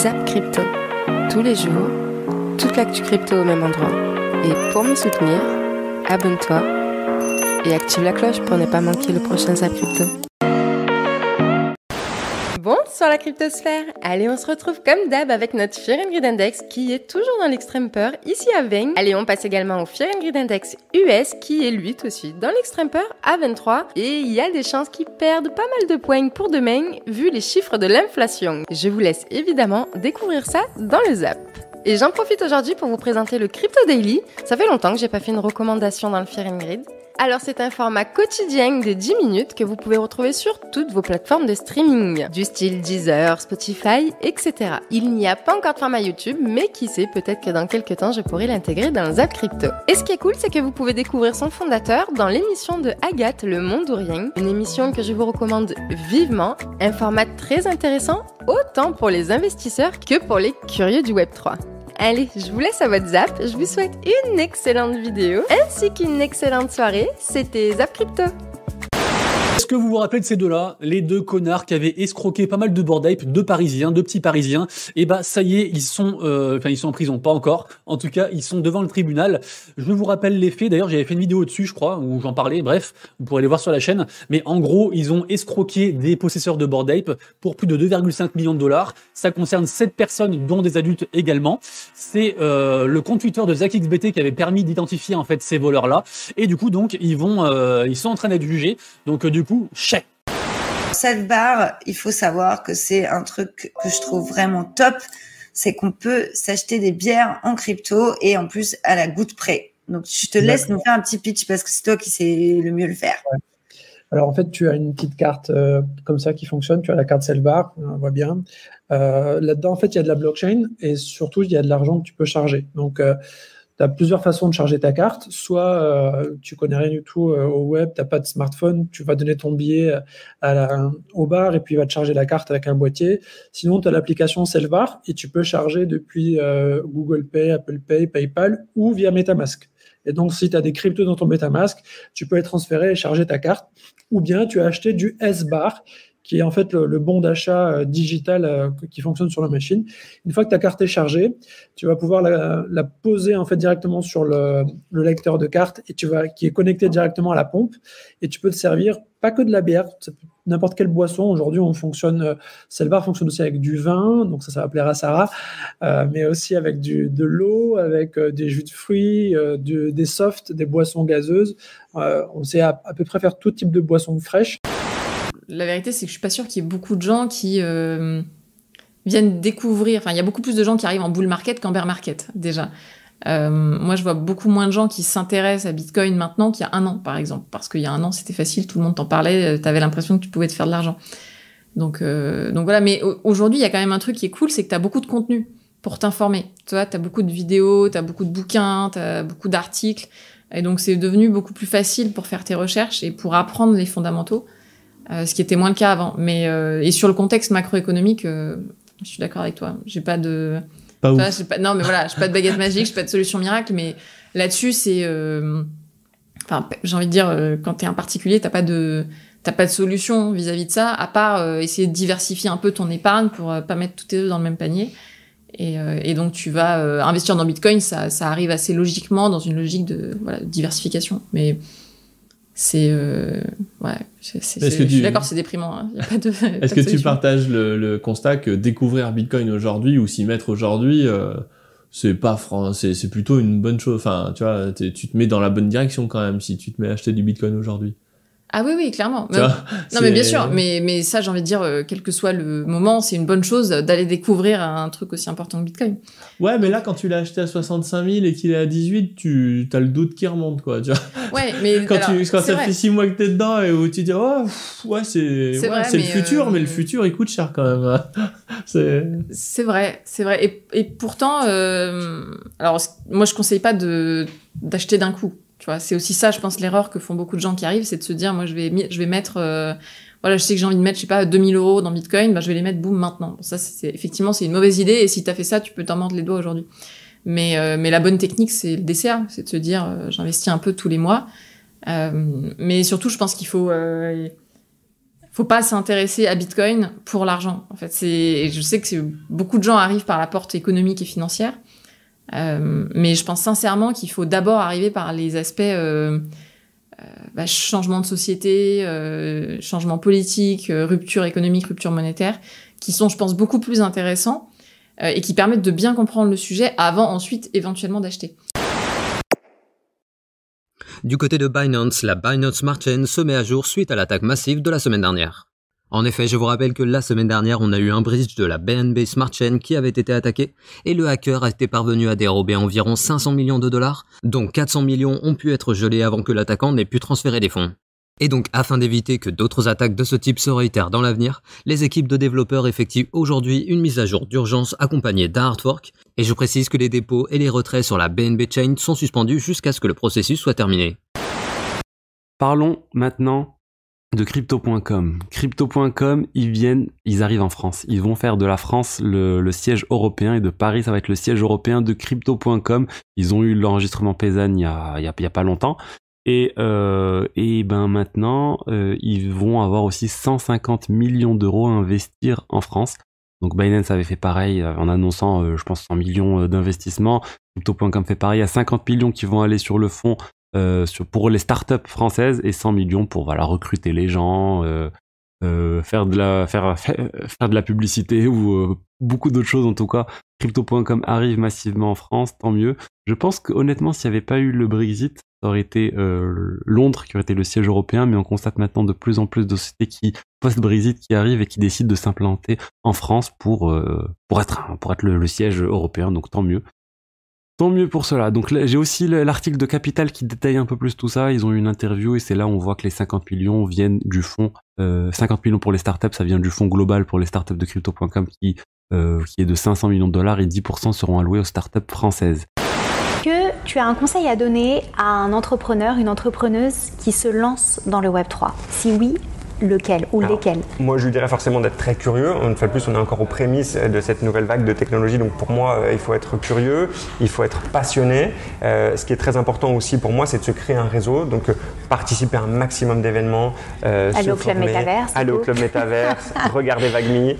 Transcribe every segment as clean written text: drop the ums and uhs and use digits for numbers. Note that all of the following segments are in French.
Zap Crypto. Tous les jours, toute l'actu crypto au même endroit. Et pour me soutenir, abonne-toi et active la cloche pour ne pas manquer le prochain Zap Crypto. Bonsoir la cryptosphère. Allez, on se retrouve comme d'hab avec notre Fear and Greed Index qui est toujours dans l'extrême peur ici à 20. Allez, on passe également au Fear and Greed Index US qui est lui aussi dans l'extrême peur à 23. Et il y a des chances qu'ils perdent pas mal de points pour demain vu les chiffres de l'inflation. Je vous laisse évidemment découvrir ça dans le Zap. Et j'en profite aujourd'hui pour vous présenter le Crypto Daily. Ça fait longtemps que j'ai pas fait une recommandation dans le Fear and Greed. Alors c'est un format quotidien de 10 minutes que vous pouvez retrouver sur toutes vos plateformes de streaming, du style Deezer, Spotify, etc. Il n'y a pas encore de format YouTube, mais qui sait, peut-être que dans quelques temps je pourrai l'intégrer dans Zap Crypto. Et ce qui est cool, c'est que vous pouvez découvrir son fondateur dans l'émission de Agathe, Le Monde ou Rien, une émission que je vous recommande vivement, un format très intéressant, autant pour les investisseurs que pour les curieux du Web3. Allez, je vous laisse à votre zap, je vous souhaite une excellente vidéo ainsi qu'une excellente soirée, c'était Zap Crypto. Est-ce que vous vous rappelez de ces deux-là, les deux connards qui avaient escroqué pas mal de Bored Ape, deux petits parisiens, et bah ça y est, ils sont en prison, pas encore, en tout cas ils sont devant le tribunal. Je vous rappelle les faits, d'ailleurs j'avais fait une vidéo dessus je crois, où j'en parlais, bref, vous pourrez les voir sur la chaîne, mais en gros ils ont escroqué des possesseurs de Bored Ape pour plus de 2,5 millions de dollars, ça concerne 7 personnes dont des adultes également, c'est le compte Twitter de ZachXBT qui avait permis d'identifier en fait ces voleurs-là, et du coup donc ils sont en train d'être jugés, donc du coup, chèque. Self-bar, il faut savoir que c'est un truc que je trouve vraiment top, c'est qu'on peut s'acheter des bières en crypto et en plus à la goutte près. Donc je te laisse nous faire un petit pitch parce que c'est toi qui sais le mieux le faire. Ouais. Alors en fait, tu as une petite carte comme ça qui fonctionne, tu as la carte Self-bar, on voit bien. Là-dedans, en fait, il y a de la blockchain et surtout, il y a de l'argent que tu peux charger. Donc, tu as plusieurs façons de charger ta carte. Soit tu connais rien du tout au web, tu n'as pas de smartphone, tu vas donner ton billet au bar et puis il va te charger la carte avec un boîtier. Sinon, tu as l'application Self-bar et tu peux charger depuis Google Pay, Apple Pay, PayPal ou via MetaMask. Et donc, si tu as des cryptos dans ton MetaMask, tu peux les transférer et charger ta carte. Ou bien tu as acheté du S-Bar, qui est en fait le bon d'achat digital qui fonctionne sur la machine. Une fois que ta carte est chargée, tu vas pouvoir la poser en fait directement sur le lecteur de carte et qui est connecté directement à la pompe. Et tu peux te servir pas que de la bière, n'importe quelle boisson. Aujourd'hui, Self-Bar fonctionne aussi avec du vin, donc ça va plaire à Sarah, mais aussi avec de l'eau, avec des jus de fruits, des softs, des boissons gazeuses. On sait à peu près faire tout type de boissons fraîches. La vérité, c'est que je suis pas sûre qu'il y ait beaucoup de gens qui viennent découvrir. Enfin, il y a beaucoup plus de gens qui arrivent en bull market qu'en bear market, déjà. Moi, je vois beaucoup moins de gens qui s'intéressent à Bitcoin maintenant qu'il y a un an, par exemple. Parce qu'il y a un an, c'était facile, tout le monde t'en parlait, t'avais l'impression que tu pouvais te faire de l'argent. Donc voilà. Mais aujourd'hui, il y a quand même un truc qui est cool, c'est que t'as beaucoup de contenu pour t'informer. Tu vois, t'as beaucoup de vidéos, t'as beaucoup de bouquins, t'as beaucoup d'articles. Et donc, c'est devenu beaucoup plus facile pour faire tes recherches et pour apprendre les fondamentaux. Ce qui était moins le cas avant. Mais et sur le contexte macroéconomique, je suis d'accord avec toi. J'ai pas de... Non, mais voilà, j'ai pas de baguette magique, j'ai pas de solution miracle, mais là-dessus, c'est... Enfin, j'ai envie de dire, quand t'es un particulier, t'as pas de solution vis-à-vis de ça, à part essayer de diversifier un peu ton épargne pour pas mettre tous tes œufs dans le même panier. Et donc, tu vas investir dans Bitcoin, ça arrive assez logiquement dans une logique de diversification. Mais... je suis d'accord, c'est déprimant. Hein. Y a pas de, Est-ce que tu partages le constat que découvrir Bitcoin aujourd'hui ou s'y mettre aujourd'hui, c'est plutôt une bonne chose. Enfin, tu vois, tu te mets dans la bonne direction quand même si tu te mets à acheter du Bitcoin aujourd'hui. Ah oui, clairement. Mais bien sûr, mais ça, j'ai envie de dire, quel que soit le moment, c'est une bonne chose d'aller découvrir un truc aussi important que Bitcoin. Ouais, mais là, quand tu l'as acheté à 65 000 et qu'il est à 18, tu as le doute qui remonte, quoi, tu vois. Ouais, mais quand ça fait 6 mois que t'es dedans et où tu dis, c'est le futur, mais le futur, il coûte cher quand même. C'est vrai. Et pourtant, alors, moi, je conseille pas d'acheter d'un coup. Tu vois, c'est aussi ça, je pense, l'erreur que font beaucoup de gens qui arrivent, c'est de se dire, moi, je vais mettre, je sais que j'ai envie de mettre, je sais pas, 2000 € dans Bitcoin, je vais les mettre, boum, maintenant. Bon, ça, effectivement, c'est une mauvaise idée, et si t'as fait ça, tu peux t'en mordre les doigts aujourd'hui. Mais la bonne technique, c'est le DCA, c'est de se dire, j'investis un peu tous les mois. Mais surtout, je pense qu'il faut faut pas s'intéresser à Bitcoin pour l'argent. En fait, je sais que beaucoup de gens arrivent par la porte économique et financière, mais je pense sincèrement qu'il faut d'abord arriver par les aspects changement de société, changement politique, rupture économique, rupture monétaire, qui sont, je pense, beaucoup plus intéressants et qui permettent de bien comprendre le sujet avant ensuite éventuellement d'acheter. Du côté de Binance, la Binance Smart Chain se met à jour suite à l'attaque massive de la semaine dernière. En effet, je vous rappelle que la semaine dernière, on a eu un bridge de la BNB Smart Chain qui avait été attaqué et le hacker a été parvenu à dérober environ 500 millions de dollars, dont 400 millions ont pu être gelés avant que l'attaquant n'ait pu transférer les fonds. Et donc, afin d'éviter que d'autres attaques de ce type se réitèrent dans l'avenir, les équipes de développeurs effectuent aujourd'hui une mise à jour d'urgence accompagnée d'un hard fork, et je précise que les dépôts et les retraits sur la BNB Chain sont suspendus jusqu'à ce que le processus soit terminé. Parlons maintenant de Crypto.com. Crypto.com, ils arrivent en France. Ils vont faire de la France le siège européen et de Paris, ça va être le siège européen de Crypto.com. Ils ont eu l'enregistrement Paysan il y a pas longtemps. Et maintenant, ils vont avoir aussi 150 millions d'euros à investir en France. Donc Binance avait fait pareil en annonçant, je pense, 100 millions d'investissements. Crypto.com fait pareil, il y a 50 millions qui vont aller sur le fonds pour les startups françaises et 100 millions pour recruter les gens, faire de la publicité ou beaucoup d'autres choses en tout cas. Crypto.com arrive massivement en France, tant mieux. Je pense que honnêtement, s'il n'y avait pas eu le Brexit, ça aurait été Londres qui aurait été le siège européen, mais on constate maintenant de plus en plus de sociétés qui post-Brexit qui arrivent et qui décident de s'implanter en France pour être le siège européen, donc tant mieux. Tant mieux pour cela. Donc là, j'ai aussi l'article de Capital qui détaille un peu plus tout ça. Ils ont eu une interview et c'est là où on voit que les 50 millions viennent du fonds. 50 millions pour les startups, ça vient du fonds global pour les startups de Crypto.com qui est de 500 millions de dollars et 10% seront alloués aux startups françaises. Que tu as un conseil à donner à un entrepreneur, une entrepreneuse qui se lance dans le Web3 ? Si oui, lequel ou lesquels ? Moi, je lui dirais forcément d'être très curieux. Une fois de plus, on est encore aux prémices de cette nouvelle vague de technologie. Donc pour moi, il faut être curieux, il faut être passionné. Ce qui est très important aussi pour moi, c'est de se créer un réseau. Donc participer à un maximum d'événements. Aller au Club Métaverse. Aller au Club Métaverse, regarder VagueMe.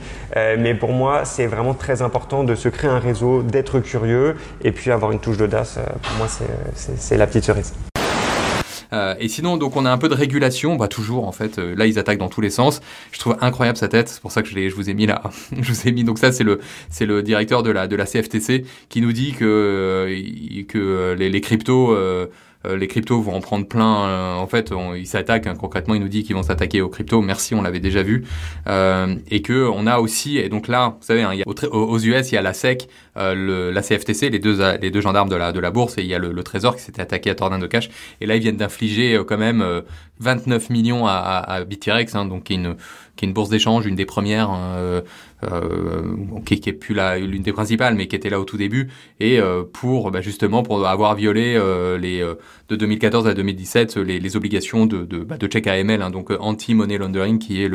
Mais pour moi, c'est vraiment très important de se créer un réseau, d'être curieux et puis avoir une touche d'audace. Pour moi, c'est la petite cerise. Et sinon, donc on a un peu de régulation, toujours en fait. Là, ils attaquent dans tous les sens. Je trouve incroyable sa tête. C'est pour ça que je vous ai mis là. Je vous ai mis. Donc ça, c'est le directeur de la CFTC qui nous dit que les cryptos. Les cryptos vont en prendre plein. En fait, ils s'attaquent. Concrètement, il nous dit qu'ils vont s'attaquer aux cryptos. Merci, on l'avait déjà vu. Et que on a aussi. Et donc là, vous savez, il y a, aux US, il y a la SEC, la CFTC, les deux gendarmes de la bourse, et il y a le Trésor qui s'était attaqué à Tornado Cash. Et là, ils viennent d'infliger quand même 29 millions à Bittrex, donc qui est une bourse d'échange, une des premières, qui est plus l'une des principales, mais qui était là au tout début, et justement pour avoir violé de 2014 à 2017 les obligations de check AML, donc anti-money laundering, qui est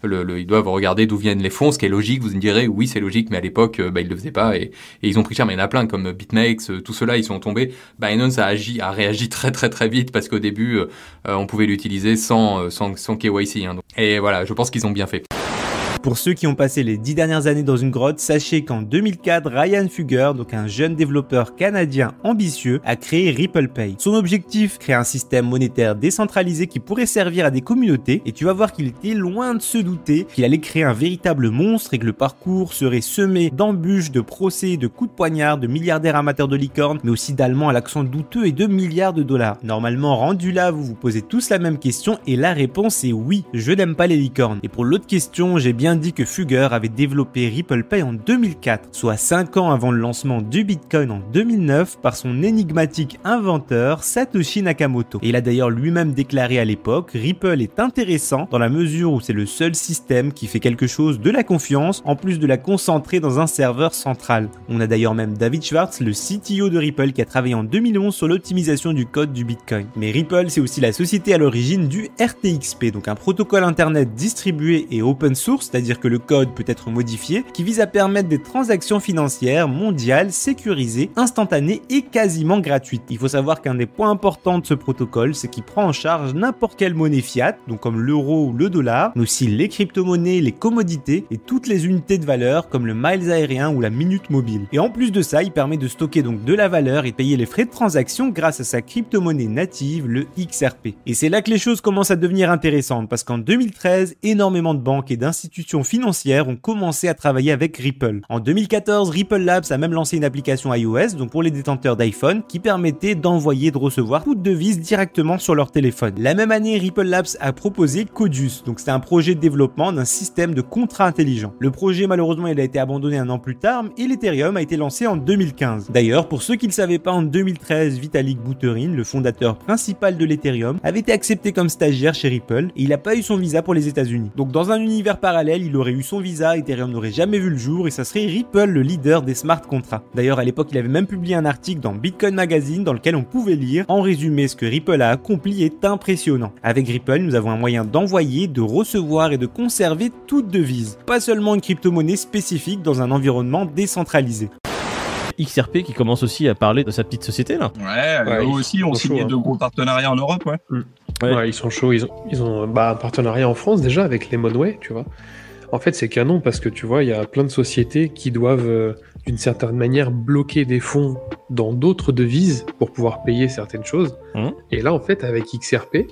ils doivent regarder d'où viennent les fonds, ce qui est logique. Vous me direz oui, c'est logique, mais à l'époque ils le faisaient pas, et ils ont pris cher. Mais il y en a plein comme BitMEX, tout cela, ils sont tombés. Binance a réagi très très très vite, parce qu'au début on pouvait l'utiliser sans KYC, et voilà, je pense qu'ils ont bien fait. Pour ceux qui ont passé les 10 dernières années dans une grotte, sachez qu'en 2004, Ryan Fugger, donc un jeune développeur canadien ambitieux, a créé Ripple Pay. Son objectif, créer un système monétaire décentralisé qui pourrait servir à des communautés, et tu vas voir qu'il était loin de se douter qu'il allait créer un véritable monstre et que le parcours serait semé d'embûches, de procès, de coups de poignard, de milliardaires amateurs de licornes, mais aussi d'Allemands à l'accent douteux et de milliards de dollars. Normalement, rendu là, vous vous posez tous la même question et la réponse est oui, je n'aime pas les licornes. Et pour l'autre question, j'ai bien dit que Fugger avait développé Ripple Pay en 2004, soit 5 ans avant le lancement du Bitcoin en 2009 par son énigmatique inventeur Satoshi Nakamoto. Et il a d'ailleurs lui-même déclaré à l'époque, Ripple est intéressant dans la mesure où c'est le seul système qui fait quelque chose de la confiance en plus de la concentrer dans un serveur central. On a d'ailleurs même David Schwartz, le CTO de Ripple, qui a travaillé en 2011 sur l'optimisation du code du Bitcoin. Mais Ripple, c'est aussi la société à l'origine du RTXP, donc un protocole internet distribué et open source, c'est-à-dire que le code peut être modifié, qui vise à permettre des transactions financières mondiales, sécurisées, instantanées et quasiment gratuites. Il faut savoir qu'un des points importants de ce protocole, c'est qu'il prend en charge n'importe quelle monnaie fiat, donc comme l'euro ou le dollar, mais aussi les crypto-monnaies, les commodités et toutes les unités de valeur comme le miles aérien ou la minute mobile. Et en plus de ça, il permet de stocker donc de la valeur et de payer les frais de transaction grâce à sa crypto-monnaie native, le XRP. Et c'est là que les choses commencent à devenir intéressantes parce qu'en 2013, énormément de banques et d'institutions financières ont commencé à travailler avec Ripple. En 2014, Ripple Labs a même lancé une application iOS, donc pour les détenteurs d'iPhone, qui permettait d'envoyer et de recevoir toute devise directement sur leur téléphone. La même année, Ripple Labs a proposé Codius, donc c'était un projet de développement d'un système de contrat intelligent. Le projet, malheureusement, il a été abandonné un an plus tard et l'Ethereum a été lancé en 2015. D'ailleurs, pour ceux qui ne le savaient pas, en 2013, Vitalik Buterin, le fondateur principal de l'Ethereum, avait été accepté comme stagiaire chez Ripple et il n'a pas eu son visa pour les États-Unis. Donc dans un univers parallèle, il aurait eu son visa, Ethereum n'aurait jamais vu le jour et ça serait Ripple le leader des smart contracts. D'ailleurs, à l'époque, il avait même publié un article dans Bitcoin Magazine dans lequel on pouvait lire en résumé ce que Ripple a accompli est impressionnant. Avec Ripple, nous avons un moyen d'envoyer, de recevoir et de conserver toute devise, pas seulement une crypto-monnaie spécifique dans un environnement décentralisé. XRP qui commence aussi à parler de sa petite société là. Ouais, eux aussi ont signé de gros partenariats en Europe, ouais. Ouais, ils sont chauds, ils ont un partenariat en France déjà avec Lemonway, tu vois. En fait, c'est canon parce que tu vois, il y a plein de sociétés qui doivent d'une certaine manière bloquer des fonds dans d'autres devises pour pouvoir payer certaines choses. Et là, en fait, avec XRP,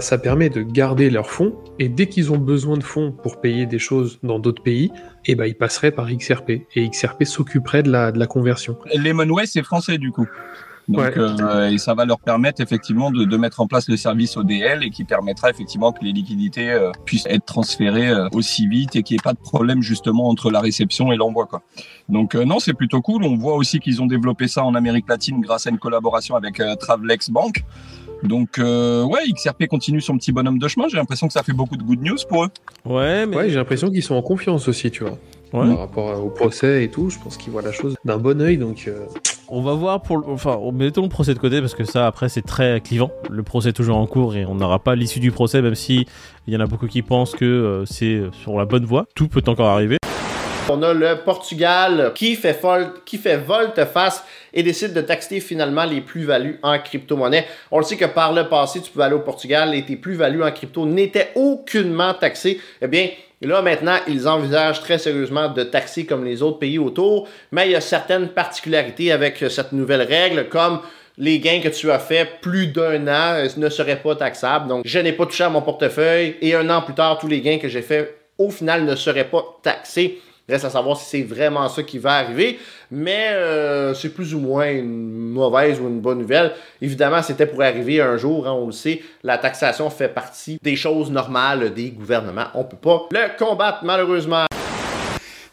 ça permet de garder leurs fonds et dès qu'ils ont besoin de fonds pour payer des choses dans d'autres pays, ils passeraient par XRP et XRP s'occuperait de la conversion. Lemonway, c'est français du coup. Donc, et ça va leur permettre effectivement de mettre en place le service ODL et qui permettra effectivement que les liquidités puissent être transférées aussi vite et qu'il n'y ait pas de problème justement entre la réception et l'envoi, quoi. Donc non, c'est plutôt cool. On voit aussi qu'ils ont développé ça en Amérique latine grâce à une collaboration avec Travelex Bank. Donc XRP continue son petit bonhomme de chemin. J'ai l'impression que ça fait beaucoup de good news pour eux. Ouais, j'ai l'impression qu'ils sont en confiance aussi, tu vois. Par rapport au procès et tout, je pense qu'ils voient la chose d'un bon œil, donc... On va voir mettons le procès de côté parce que ça après c'est très clivant. Le procès est toujours en cours et on n'aura pas l'issue du procès, même si il y en a beaucoup qui pensent que c'est sur la bonne voie. Tout peut encore arriver. On a le Portugal qui fait volte-face et décide de taxer finalement les plus-values en crypto-monnaie. On le sait que par le passé, tu pouvais aller au Portugal et tes plus-values en crypto n'étaient aucunement taxées. Eh bien, là, maintenant, ils envisagent très sérieusement de taxer comme les autres pays autour, mais il y a certaines particularités avec cette nouvelle règle, comme les gains que tu as fait plus d'un an ne seraient pas taxables. Donc, je n'ai pas touché à mon portefeuille et un an plus tard, tous les gains que j'ai faits, au final, ne seraient pas taxés. Reste à savoir si c'est vraiment ça qui va arriver, mais c'est plus ou moins une mauvaise ou une bonne nouvelle. Évidemment, c'était pour arriver un jour, on le sait, la taxation fait partie des choses normales des gouvernements. On ne peut pas le combattre, malheureusement.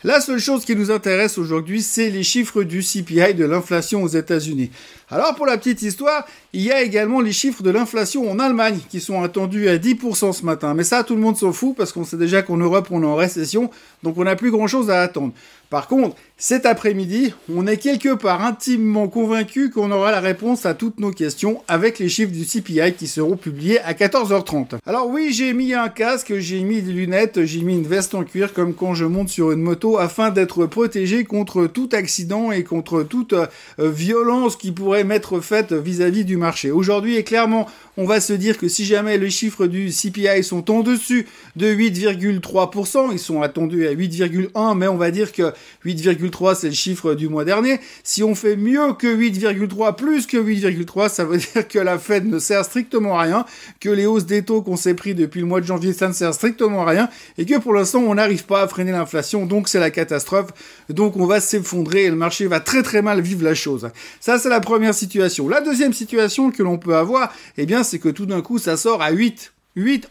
La seule chose qui nous intéresse aujourd'hui, c'est les chiffres du CPI de l'inflation aux États-Unis. Alors, pour la petite histoire, il y a également les chiffres de l'inflation en Allemagne qui sont attendus à 10% ce matin. Mais ça, tout le monde s'en fout parce qu'on sait déjà qu'en Europe, on est en récession, donc on n'a plus grand-chose à attendre. Par contre, cet après-midi, on est quelque part intimement convaincu qu'on aura la réponse à toutes nos questions avec les chiffres du CPI qui seront publiés à 14h30. Alors oui, j'ai mis un casque, j'ai mis des lunettes, j'ai mis une veste en cuir comme quand je monte sur une moto afin d'être protégé contre tout accident et contre toute violence qui pourrait m'être faite vis-à-vis du marché. Aujourd'hui, et clairement, on va se dire que si jamais les chiffres du CPI sont en dessus de 8,3%, ils sont attendus à 8,1%, mais on va dire que 8,3 c'est le chiffre du mois dernier. Si on fait mieux que 8,3, plus que 8,3, ça veut dire que la Fed ne sert strictement à rien, que les hausses des taux qu'on s'est pris depuis le mois de janvier, ça ne sert strictement à rien, et que pour l'instant, on n'arrive pas à freiner l'inflation, donc c'est la catastrophe, donc on va s'effondrer et le marché va très très mal vivre la chose. Ça, c'est la première situation. La deuxième situation que l'on peut avoir, eh bien, c'est que tout d'un coup, ça sort à 8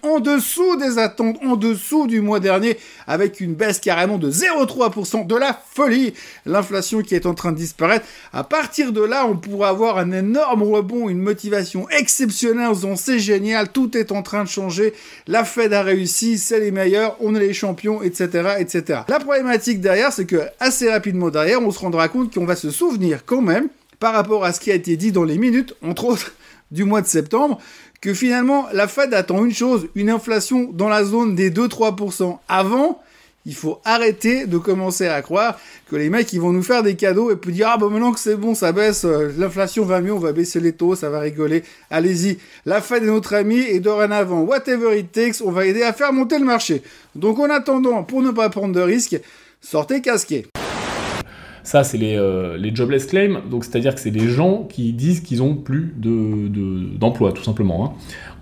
en dessous des attentes, en dessous du mois dernier, avec une baisse carrément de 0,3%, de la folie. L'inflation qui est en train de disparaître. À partir de là, on pourra avoir un énorme rebond, une motivation exceptionnelle en disant c'est génial, tout est en train de changer, la Fed a réussi, c'est les meilleurs, on est les champions, etc., etc. La problématique derrière, c'est que assez rapidement derrière, on se rendra compte qu'on va se souvenir quand même, par rapport à ce qui a été dit dans les minutes, entre autres, du mois de septembre, que finalement, la Fed attend une chose, une inflation dans la zone des 2-3%. Avant, il faut arrêter de commencer à croire que les mecs, ils vont nous faire des cadeaux et puis dire « Ah, bah maintenant que c'est bon, ça baisse, l'inflation va mieux, on va baisser les taux, ça va rigoler. Allez-y, la Fed est notre ami et dorénavant, whatever it takes, on va aider à faire monter le marché. » Donc en attendant, pour ne pas prendre de risques, sortez casqués. Ça, c'est les jobless claims, donc c'est-à-dire que c'est des gens qui disent qu'ils ont plus d'emploi, tout simplement. Hein.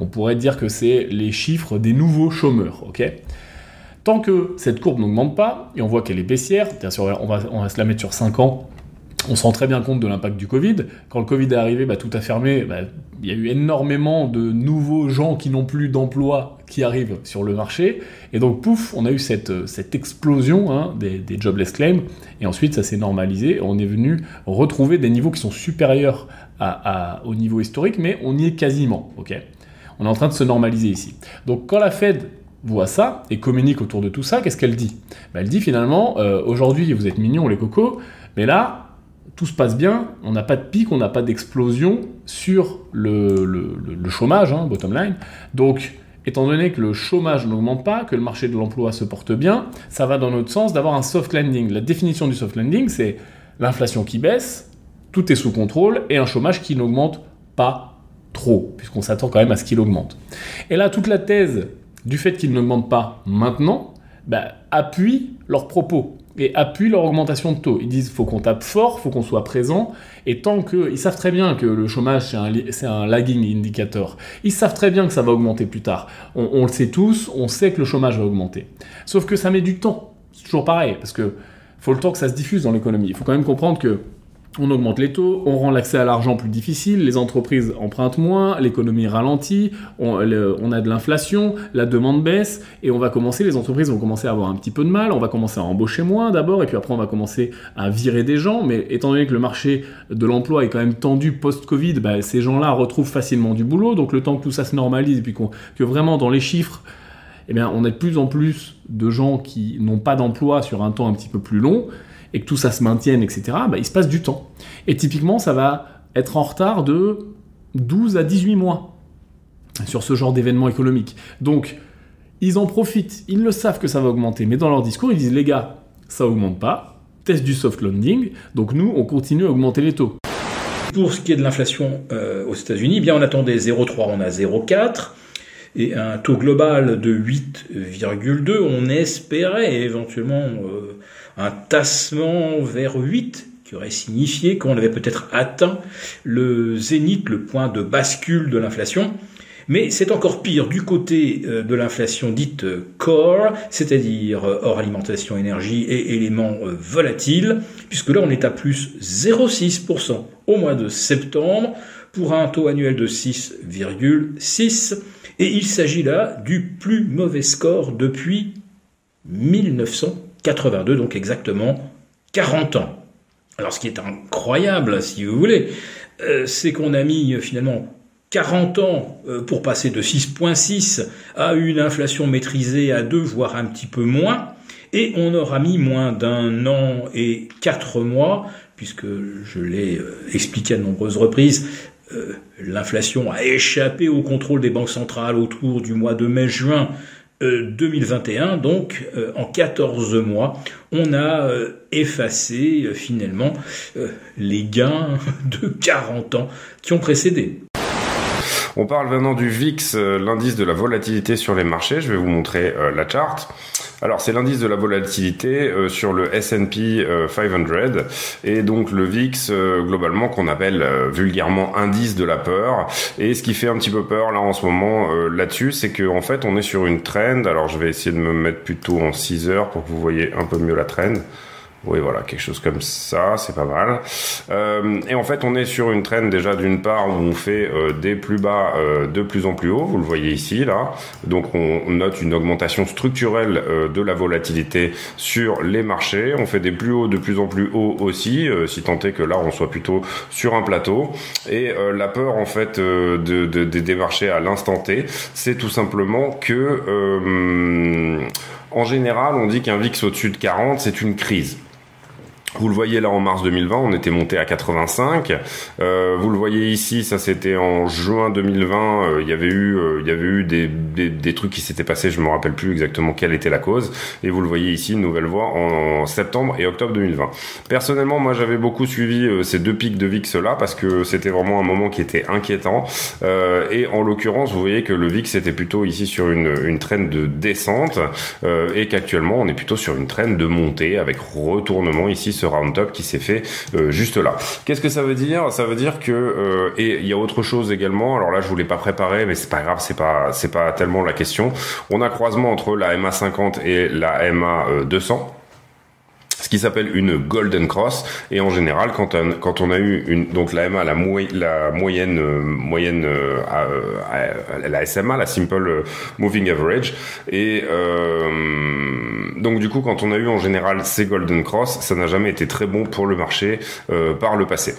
On pourrait dire que c'est les chiffres des nouveaux chômeurs, ok ? Tant que cette courbe n'augmente pas, et on voit qu'elle est baissière, bien sûr, on va se la mettre sur 5 ans, on se rend très bien compte de l'impact du Covid. Quand le Covid est arrivé, tout a fermé, il y a eu énormément de nouveaux gens qui n'ont plus d'emploi qui arrivent sur le marché, et donc pouf, on a eu cette explosion des jobless claims, et ensuite ça s'est normalisé, on est venu retrouver des niveaux qui sont supérieurs au niveau historique, mais on y est quasiment, ok ? On est en train de se normaliser ici. Donc quand la Fed voit ça et communique autour de tout ça, qu'est-ce qu'elle dit ? Elle dit finalement, aujourd'hui vous êtes mignons les cocos, mais là, tout se passe bien, on n'a pas de pic, on n'a pas d'explosion sur le chômage, bottom line. Donc, étant donné que le chômage n'augmente pas, que le marché de l'emploi se porte bien, ça va dans notre sens d'avoir un soft landing. La définition du soft landing, c'est l'inflation qui baisse, tout est sous contrôle, et un chômage qui n'augmente pas trop, puisqu'on s'attend quand même à ce qu'il augmente. Et là, toute la thèse du fait qu'il n'augmente pas maintenant, appuie leurs propos et appuie leur augmentation de taux. Ils disent faut qu'on tape fort, faut qu'on soit présent, et tant que... Ils savent très bien que le chômage, c'est un lagging indicator. Ils savent très bien que ça va augmenter plus tard. On le sait tous, on sait que le chômage va augmenter. Sauf que ça met du temps. C'est toujours pareil, parce que faut le temps que ça se diffuse dans l'économie. Il faut quand même comprendre que on augmente les taux, on rend l'accès à l'argent plus difficile, les entreprises empruntent moins, l'économie ralentit, on a de l'inflation, la demande baisse, et les entreprises vont commencer à avoir un petit peu de mal, on va commencer à embaucher moins d'abord, et puis après on va commencer à virer des gens, mais étant donné que le marché de l'emploi est quand même tendu post-Covid, ces gens-là retrouvent facilement du boulot, donc le temps que tout ça se normalise, et puis que vraiment dans les chiffres, on a de plus en plus de gens qui n'ont pas d'emploi sur un temps un petit peu plus long, et que tout ça se maintienne, etc., il se passe du temps. Et typiquement, ça va être en retard de 12 à 18 mois sur ce genre d'événement économique. Donc, ils en profitent, ils le savent que ça va augmenter, mais dans leur discours, ils disent « Les gars, ça augmente pas, test du soft landing, donc nous, on continue à augmenter les taux. » Pour ce qui est de l'inflation aux États-Unis, on attendait 0,3, on a 0,4, et un taux global de 8,2, on espérait éventuellement un tassement vers 8, qui aurait signifié qu'on avait peut-être atteint le zénith, le point de bascule de l'inflation. Mais c'est encore pire du côté de l'inflation dite core, c'est-à-dire hors alimentation, énergie et éléments volatiles, puisque là on est à plus 0,6% au mois de septembre, pour un taux annuel de 6,6, et il s'agit là du plus mauvais score depuis 1982, donc exactement 40 ans. Alors ce qui est incroyable, si vous voulez, c'est qu'on a mis finalement 40 ans pour passer de 6,6 à une inflation maîtrisée à 2, voire un petit peu moins, et on aura mis moins d'1 an et 4 mois, puisque je l'ai expliqué à de nombreuses reprises, l'inflation a échappé au contrôle des banques centrales autour du mois de mai-juin 2021, donc en 14 mois, on a effacé finalement les gains de 40 ans qui ont précédé. On parle maintenant du VIX, l'indice de la volatilité sur les marchés. Je vais vous montrer la charte. Alors, c'est l'indice de la volatilité sur le S&P 500. Et donc, le VIX, globalement, qu'on appelle vulgairement indice de la peur. Et ce qui fait un petit peu peur, là, en ce moment, là-dessus, c'est qu'en fait, on est sur une trend. Alors, je vais essayer de me mettre plutôt en 6 heures pour que vous voyez un peu mieux la trend. Oui, voilà, quelque chose comme ça, c'est pas mal. Et en fait, on est sur une trend déjà d'une part où on fait des plus bas de plus en plus haut, vous le voyez ici, là. Donc, on note une augmentation structurelle de la volatilité sur les marchés. On fait des plus hauts de plus en plus hauts aussi, si tant est que là, on soit plutôt sur un plateau. Et la peur, en fait, des marchés à l'instant T, c'est tout simplement que, en général, on dit qu'un VIX au-dessus de 40, c'est une crise. Vous le voyez là en mars 2020, on était monté à 85. Vous le voyez ici, ça c'était en juin 2020. Il y avait eu des trucs qui s'étaient passés. Je me rappelle plus exactement quelle était la cause. Et vous le voyez ici, une nouvelle voie en septembre et octobre 2020. Personnellement, moi j'avais beaucoup suivi ces deux pics de VIX là parce que c'était vraiment un moment qui était inquiétant. Et en l'occurrence, vous voyez que le VIX était plutôt ici sur une trend de descente et qu'actuellement on est plutôt sur une trend de montée avec retournement ici. Ce round top qui s'est fait juste là. Qu'est-ce que ça veut dire? Ça veut dire que et il y a autre chose également. Alors là, je vous l'ai pas préparé, mais c'est pas grave, c'est pas tellement la question. On a croisement entre la MA50 et la MA200. Ce qui s'appelle une Golden Cross, et en général quand on a eu donc la MA, la moyenne la SMA, la Simple Moving Average, et donc du coup quand on a eu en général ces Golden Cross, ça n'a jamais été très bon pour le marché par le passé.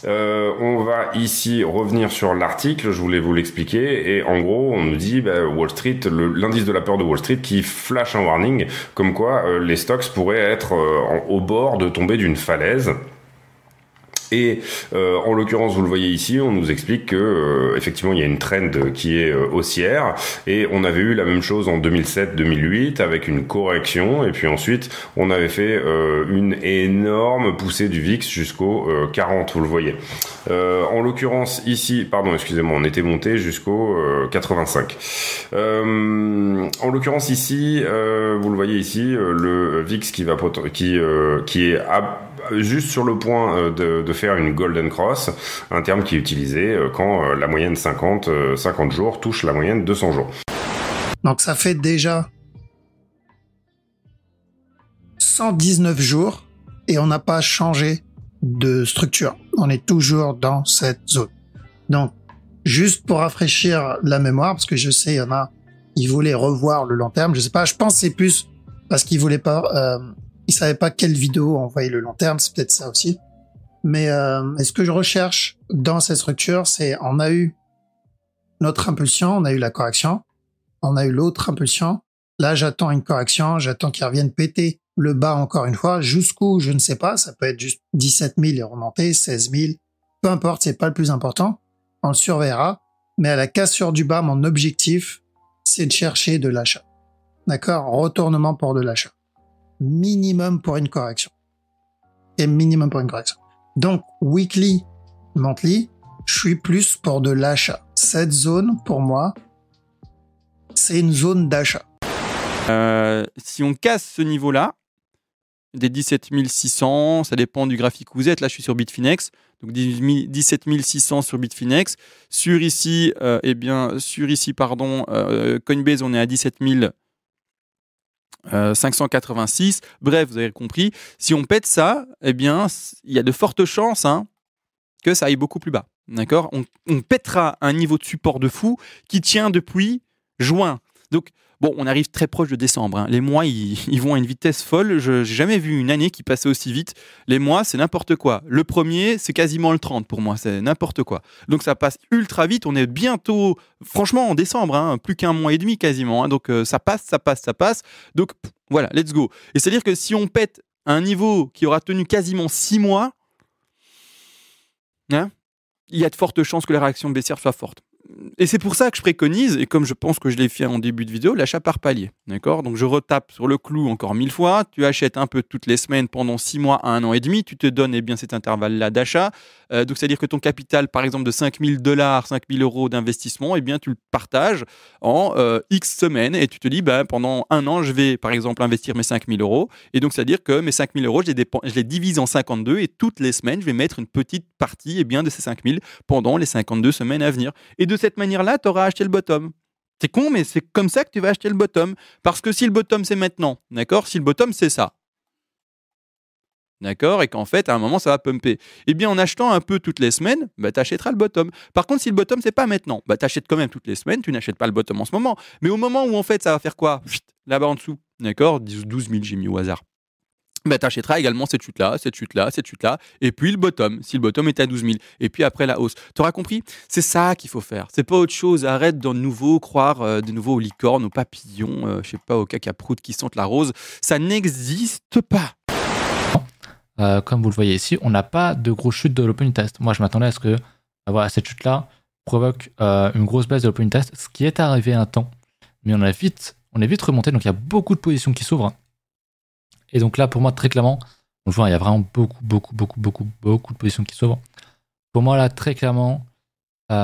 On va ici revenir sur l'article, je voulais vous l'expliquer, et en gros on nous dit Wall Street, l'indice de la peur de Wall Street qui flash un warning comme quoi les stocks pourraient être au bord de tomber d'une falaise. Et en l'occurrence, vous le voyez ici, on nous explique que effectivement il y a une trend qui est haussière, et on avait eu la même chose en 2007-2008 avec une correction, et puis ensuite on avait fait une énorme poussée du VIX jusqu'au 40, vous le voyez. En l'occurrence ici, pardon, excusez-moi, on était monté jusqu'au 85. En l'occurrence ici, vous le voyez ici, le VIX qui est juste sur le point de faire une Golden Cross, un terme qui est utilisé quand la moyenne 50 jours touche la moyenne 200 jours. Donc ça fait déjà 119 jours et on n'a pas changé de structure. On est toujours dans cette zone. Donc, juste pour rafraîchir la mémoire, parce que je sais, il y en a, ils voulaient revoir le long terme. Je sais pas, je pense que c'est plus parce qu'ils voulaient pas... ils savaient pas quelle vidéo envoyer le long terme, c'est peut-être ça aussi. Mais ce que je recherche dans cette structure, c'est on a eu notre impulsion, on a eu la correction, on a eu l'autre impulsion. Là, j'attends une correction, j'attends qu'ils reviennent péter le bas encore une fois. Jusqu'où, je ne sais pas, ça peut être juste 17 000 et remonter, 16 000, peu importe, c'est pas le plus important. On le surveillera. Mais à la cassure du bas, mon objectif, c'est de chercher de l'achat. D'accord? Retournement pour de l'achat. Minimum pour une correction. Et minimum pour une correction. Donc, weekly, monthly, je suis plus pour de l'achat. Cette zone, pour moi, c'est une zone d'achat. Si on casse ce niveau-là, des 17 600, ça dépend du graphique où vous êtes. Là, je suis sur Bitfinex. Donc, 17 600 sur Bitfinex. Sur ici, Coinbase, on est à 17 586. Bref, vous avez compris. Si on pète ça, eh bien, il y a de fortes chances que ça aille beaucoup plus bas. D'accord ? On pètera un niveau de support de fou qui tient depuis juin. Donc, bon, on arrive très proche de décembre. Les mois, ils vont à une vitesse folle. Je n'ai jamais vu une année qui passait aussi vite. Les mois, c'est n'importe quoi. Le premier, c'est quasiment le 30 pour moi. C'est n'importe quoi. Donc, ça passe ultra vite. On est bientôt, franchement, en décembre. Plus qu'un mois et demi quasiment. Donc, ça passe. Donc, voilà, let's go. Et c'est-à-dire que si on pète un niveau qui aura tenu quasiment 6 mois, il y a de fortes chances que la réaction baissière soit forte. Et c'est pour ça que je préconise, et comme je pense que je l'ai fait en début de vidéo, l'achat par palier. D'accord ? Donc je retape sur le clou encore 1000 fois. Tu achètes un peu toutes les semaines pendant 6 mois à 1 an et demi. Tu te donnes cet intervalle-là d'achat. Donc c'est-à-dire que ton capital, par exemple, de $5 000, 5 000 euros d'investissement, tu le partages en X semaines. Et tu te dis, pendant 1 an, je vais, par exemple, investir mes 5 000 euros. Et donc c'est-à-dire que mes 5 000 euros, je les divise en 52. Et toutes les semaines, je vais mettre une petite partie de ces 5 000 pendant les 52 semaines à venir. Et de cette manière-là, tu auras acheté le bottom. C'est con, mais c'est comme ça que tu vas acheter le bottom. Parce que si le bottom, c'est maintenant, d'accord ? Si le bottom, c'est ça, d'accord ? Et qu'en fait, à un moment, ça va pumper. Eh bien, en achetant un peu toutes les semaines, tu achèteras le bottom. Par contre, si le bottom, c'est pas maintenant, tu achètes quand même toutes les semaines, tu n'achètes pas le bottom en ce moment. Mais au moment où, en fait, ça va faire quoi ? Là-bas en dessous, d'accord ? 12 000, j'ai mis au hasard. Tu achèteras également cette chute-là, et puis le bottom, si le bottom est à 12 000, et puis après la hausse. Tu auras compris ? C'est ça qu'il faut faire. C'est pas autre chose. Arrête de nouveau croire de nouveau aux licornes, aux papillons, aux cacaproutes qui sentent la rose. Ça n'existe pas. comme vous le voyez ici, on n'a pas de grosse chute de l'open test. Moi, je m'attendais à ce que voilà, cette chute-là provoque une grosse baisse de l'open test, ce qui est arrivé un temps. Mais on est vite remonté, donc il y a beaucoup de positions qui s'ouvrent. Et donc là, pour moi, très clairement, on le voit, il y a vraiment beaucoup de positions qui s'ouvrent. Pour moi, là, très clairement, il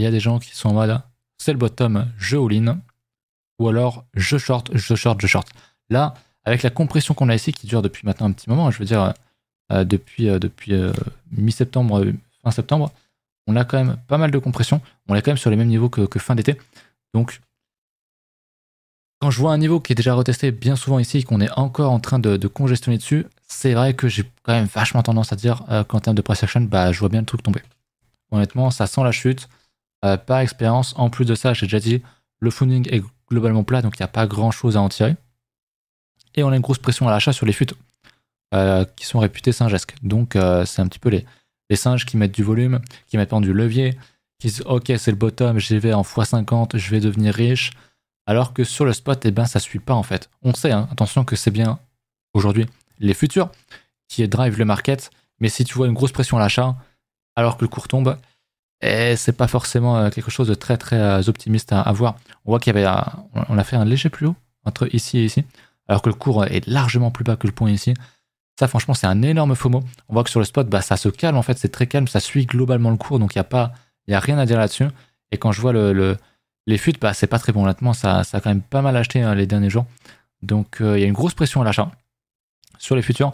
y a des gens qui sont en mode, c'est le bottom, je all-in, ou alors je short. Là, avec la compression qu'on a ici, qui dure depuis maintenant un petit moment, je veux dire, depuis mi-septembre, fin septembre, on a quand même pas mal de compression. On est quand même sur les mêmes niveaux que fin d'été. Donc, quand je vois un niveau qui est déjà retesté bien souvent ici, qu'on est encore en train de congestionner dessus, c'est vrai que j'ai quand même vachement tendance à dire qu'en termes de price action, je vois bien le truc tomber. Honnêtement, ça sent la chute. Par expérience, en plus de ça, j'ai déjà dit, le funding est globalement plat, donc il n'y a pas grand chose à en tirer. Et on a une grosse pression à l'achat sur les FUT qui sont réputés singesques. Donc c'est un petit peu les singes qui mettent du volume, qui mettent du levier, qui disent ok, c'est le bottom, j'y vais en x50, je vais devenir riche. Alors que sur le spot, ça suit pas en fait. On sait, attention, que c'est bien aujourd'hui les futurs qui drive le market, mais si tu vois une grosse pression à l'achat, alors que le cours tombe, c'est pas forcément quelque chose de très très optimiste à voir. On voit on a fait un léger plus haut entre ici et ici, alors que le cours est largement plus bas que le point ici. Ça, franchement, c'est un énorme FOMO. On voit que sur le spot, ça se calme en fait, c'est très calme, ça suit globalement le cours, donc il y a rien à dire là-dessus. Et quand je vois les FUT, c'est pas très bon. Honnêtement, ça a quand même pas mal acheté les derniers jours. Donc il y a une grosse pression à l'achat sur les futurs.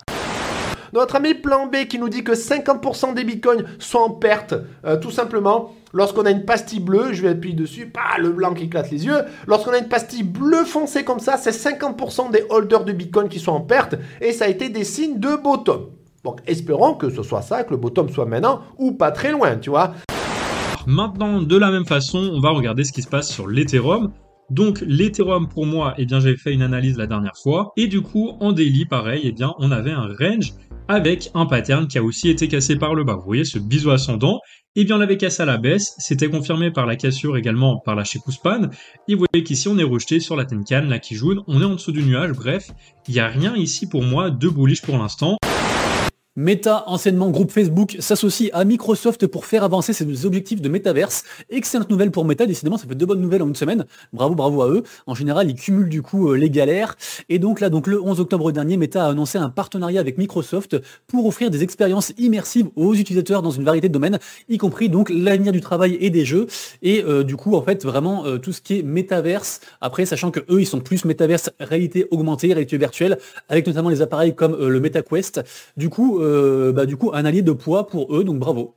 Notre ami Plan B qui nous dit que 50% des bitcoins sont en perte, tout simplement. Lorsqu'on a une pastille bleue, je vais appuyer dessus, le blanc qui éclate les yeux. Lorsqu'on a une pastille bleu foncé comme ça, c'est 50% des holders de bitcoin qui sont en perte. Et ça a été des signes de bottom. Donc espérons que ce soit ça, que le bottom soit maintenant ou pas très loin, tu vois. Maintenant, de la même façon, on va regarder ce qui se passe sur l'Ethereum. Donc l'Ethereum pour moi, j'avais fait une analyse la dernière fois. Et du coup, en daily, pareil, on avait un range avec un pattern qui a aussi été cassé par le bas. Vous voyez ce biseau ascendant, on l'avait cassé à la baisse, c'était confirmé par la cassure également par la Shekuspan, et vous voyez qu'ici on est rejeté sur la Tenkan, la Kijun, on est en dessous du nuage, bref, il n'y a rien ici pour moi de bullish pour l'instant. Meta, anciennement groupe Facebook, s'associe à Microsoft pour faire avancer ses objectifs de métaverse. Excellente nouvelle pour Meta, décidément ça fait 2 bonnes nouvelles en une semaine. Bravo à eux. En général, ils cumulent du coup les galères. Et donc là, le 11 octobre dernier, Meta a annoncé un partenariat avec Microsoft pour offrir des expériences immersives aux utilisateurs dans une variété de domaines, y compris donc l'avenir du travail et des jeux. Et du coup, en fait, vraiment tout ce qui est métaverse. Après, sachant que eux, ils sont plus métaverse, réalité augmentée, réalité virtuelle, avec notamment les appareils comme le MetaQuest. Du coup, un allié de poids pour eux, donc bravo.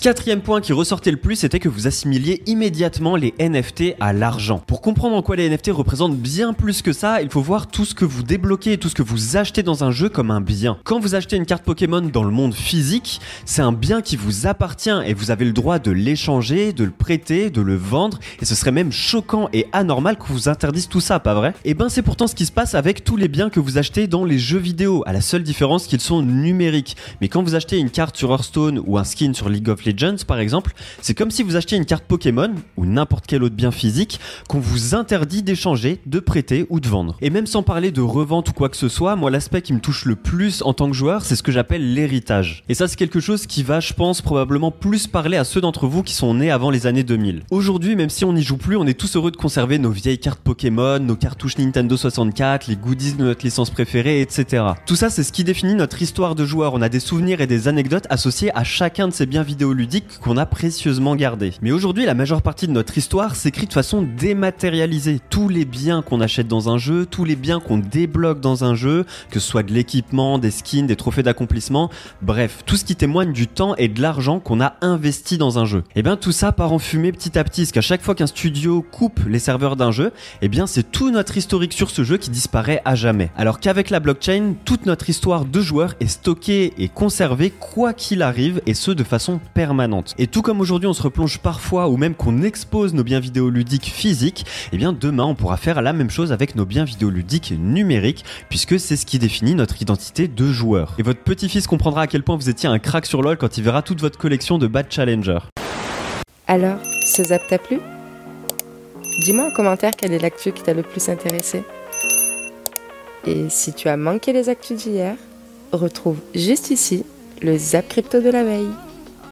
Quatrième point qui ressortait le plus, c'était que vous assimiliez immédiatement les NFT à l'argent. Pour comprendre en quoi les NFT représentent bien plus que ça, il faut voir tout ce que vous débloquez et tout ce que vous achetez dans un jeu comme un bien. Quand vous achetez une carte Pokémon dans le monde physique, c'est un bien qui vous appartient et vous avez le droit de l'échanger, de le prêter, de le vendre, et ce serait même choquant et anormal qu'on vous interdise tout ça, pas vrai? Et c'est pourtant ce qui se passe avec tous les biens que vous achetez dans les jeux vidéo, à la seule différence qu'ils sont numériques. Mais quand vous achetez une carte sur Hearthstone ou un skin sur League of Legends, par exemple, c'est comme si vous achetiez une carte Pokémon ou n'importe quel autre bien physique qu'on vous interdit d'échanger, de prêter ou de vendre. Et même sans parler de revente ou quoi que ce soit, moi l'aspect qui me touche le plus en tant que joueur, c'est ce que j'appelle l'héritage. Et ça c'est quelque chose qui va, je pense, probablement plus parler à ceux d'entre vous qui sont nés avant les années 2000. Aujourd'hui, même si on n'y joue plus, on est tous heureux de conserver nos vieilles cartes Pokémon, nos cartouches Nintendo 64, les goodies de notre licence préférée, etc. Tout ça c'est ce qui définit notre histoire de joueur. On a des souvenirs et des anecdotes associés à chacun de ces biens vidéoludiques qu'on a précieusement gardés. Mais aujourd'hui, la majeure partie de notre histoire s'écrit de façon dématérialisée. Tous les biens qu'on achète dans un jeu, tous les biens qu'on débloque dans un jeu, que ce soit de l'équipement, des skins, des trophées d'accomplissement, bref, tout ce qui témoigne du temps et de l'argent qu'on a investi dans un jeu. Et tout ça part en fumée petit à petit, parce qu'à chaque fois qu'un studio coupe les serveurs d'un jeu, c'est tout notre historique sur ce jeu qui disparaît à jamais. Alors qu'avec la blockchain, toute notre histoire de joueur est stockée et conservée quoi qu'il arrive, et ce de façon permanente. Et tout comme aujourd'hui on se replonge parfois ou même qu'on expose nos biens vidéoludiques physiques, demain on pourra faire la même chose avec nos biens vidéoludiques numériques, puisque c'est ce qui définit notre identité de joueur. Et votre petit-fils comprendra à quel point vous étiez un crack sur LoL quand il verra toute votre collection de Bad Challenger. Alors, ce zap t'a plu? Dis-moi en commentaire quelle est l'actu qui t'a le plus intéressé. Et si tu as manqué les actus d'hier, retrouve juste ici le Zap Crypto de la veille.